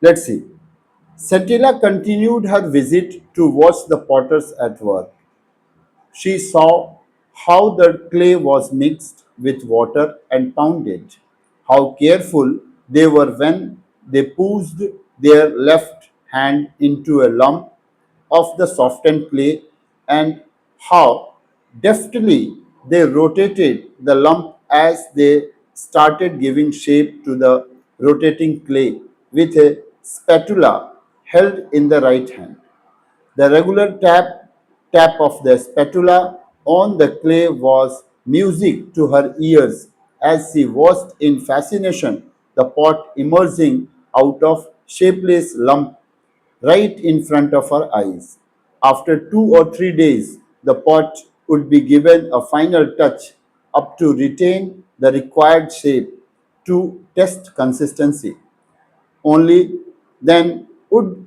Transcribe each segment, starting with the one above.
Let's see. Centilla continued her visit to watch the potters at work. She saw how the clay was mixed with water and pounded, how careful they were when they pushed their left hand into a lump of the softened clay, and how deftly they rotated the lump as they started giving shape to the rotating clay with a spatula held in the right hand. The regular tap of the spatula on the clay was music to her ears as she watched in fascination the pot emerging out of shapeless lump right in front of her eyes. After 2 or 3 days, the pot would be given a final touch up to retain the required shape to test consistency. Only then would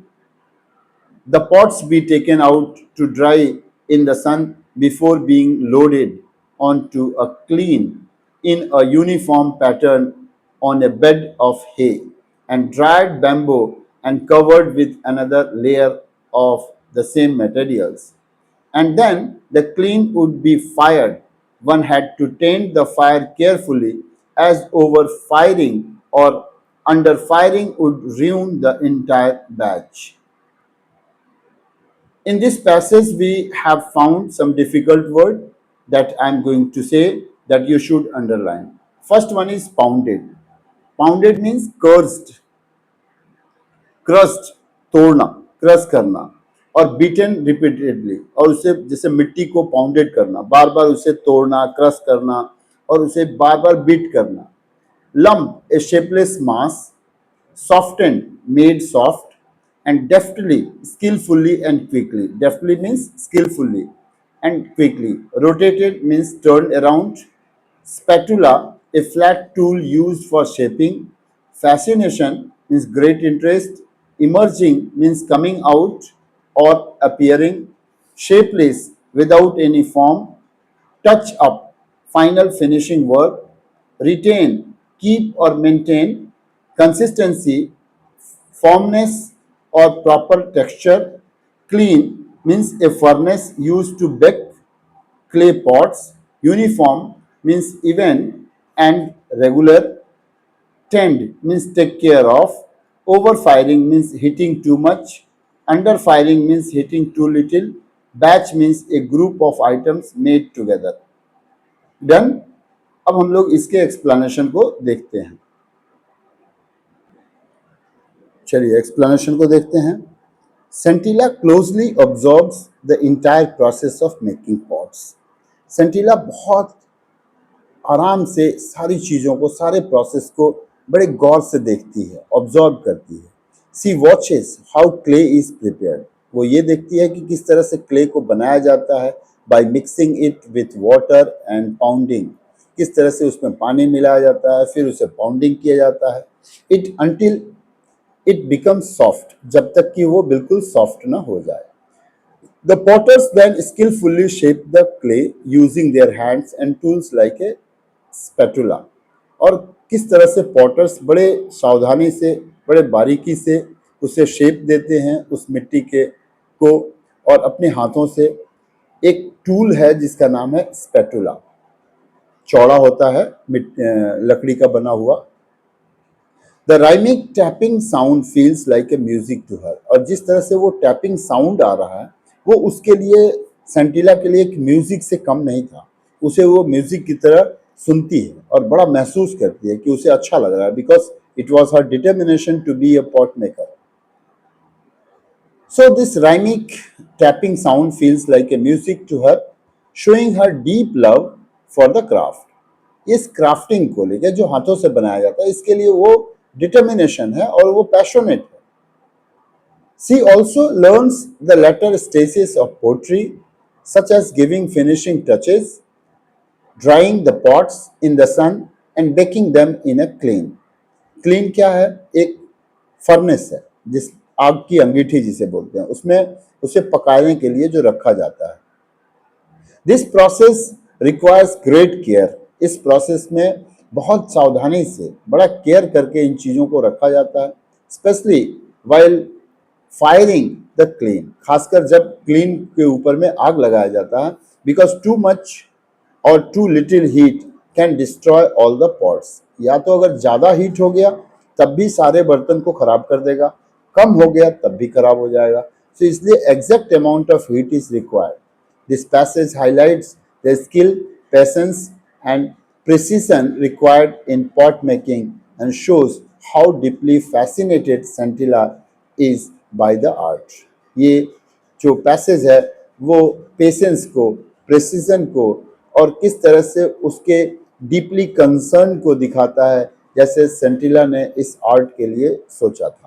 the pots be taken out to dry in the sun before being loaded onto a clean in a uniform pattern on a bed of hay and dried bamboo and covered with another layer of the same materials. And then the clean would be fired. One had to tend the fire carefully, as over firing or under firing would ruin the entire batch. In this passage, we have found some difficult word that I am going to say that you should underline. First one is pounded. Pounded means cursed, crushed, तोड़ना, crush करना और beaten repeatedly और उसे जैसे मिट्टी को pounded करना, बार बार उसे तोड़ना, क्रश करना और उसे बार बार बीट करना. Lump, a shapeless mass, softened, made soft, and deftly, skillfully, and quickly. Deftly means skillfully and quickly. Rotated means turned around. Spatula, a flat tool used for shaping. Fascination means great interest. Emerging means coming out or appearing. Shapeless, without any form. Touch up, final finishing work. Retain, keep or maintain. Consistency, firmness or proper texture. Clean means a furnace used to bake clay pots. Uniform means even and regular. Tend means take care of. Overfiring means hitting too much. Underfiring means hitting too little. Batch means a group of items made together. Done. अब हम लोग इसके explanation को देखते हैं. चलिए explanation को देखते हैं. Sentila closely observes the entire process of making pots. Sentila बहुत आराम से सारी चीज़ों को, सारे प्रोसेस को बड़े गौर से देखती है, ऑब्जर्व करती है. She watches how clay is prepared. वो ये देखती है कि किस तरह से क्ले को बनाया जाता है. By mixing it with water and pounding, किस तरह से उसमें पानी मिलाया जाता है, फिर उसे पाउंडिंग किया जाता है. It until it becomes soft, जब तक कि वो बिल्कुल सॉफ्ट ना हो जाए. The potters then skillfully shape the clay using their hands and tools like a spatula. और किस तरह से पॉटर्स बड़े सावधानी से, बड़े बारीकी से उसे शेप देते हैं उस मिट्टी के को, और अपने हाथों से. एक टूल है जिसका नाम है स्पैटुला, चौड़ा होता है, लकड़ी का बना हुआ. The rhythmic tapping sound feels like a music to her. और जिस तरह से वो टैपिंग साउंड आ रहा है वो उसके लिए, सेंटिला के लिए एक म्यूजिक से कम नहीं था. उसे वो म्यूजिक की तरह सुनती है और बड़ा महसूस करती है कि उसे अच्छा लग रहा है, because it was her determination to be a pot maker. So this rhythmic tapping sound feels like a music to her, showing her deep love for the craft. इस क्राफ्टिंग को लेकर, जो हाथों से बनाया जाता है, इसके लिए वो डिटर्मिनेशन है और वो पैशनेट है. She also learns the latter stages of pottery, such as giving finishing touches, drying the pots in the sun, and baking them in a kiln. Kiln क्या है? एक फर्नेस है, जिस आग की अंगीठी जिसे बोलते हैं, उसमें उसे पकाने के लिए जो रखा जाता है. This process requires great care. इस प्रोसेस में बहुत सावधानी से, बड़ा केयर करके इन चीज़ों को रखा जाता है. Specially while firing the clean, खासकर जब क्लीन के ऊपर में आग लगाया जाता है, बिकॉज टू मच और too little heat can destroy all the pots. या तो अगर ज़्यादा हीट हो गया तब भी सारे बर्तन को खराब कर देगा, कम हो गया तब भी खराब हो जाएगा। तो इसलिए exact amount of heat is required. This passage highlights the skill, patience and precision required in pot making and shows how deeply fascinated Santilla is by the art। ये जो पैसेज है वो पेशेंस को, प्रेसिजन को और किस तरह से उसके डीपली कंसर्न को दिखाता है, जैसे सेंटिला ने इस आर्ट के लिए सोचा था।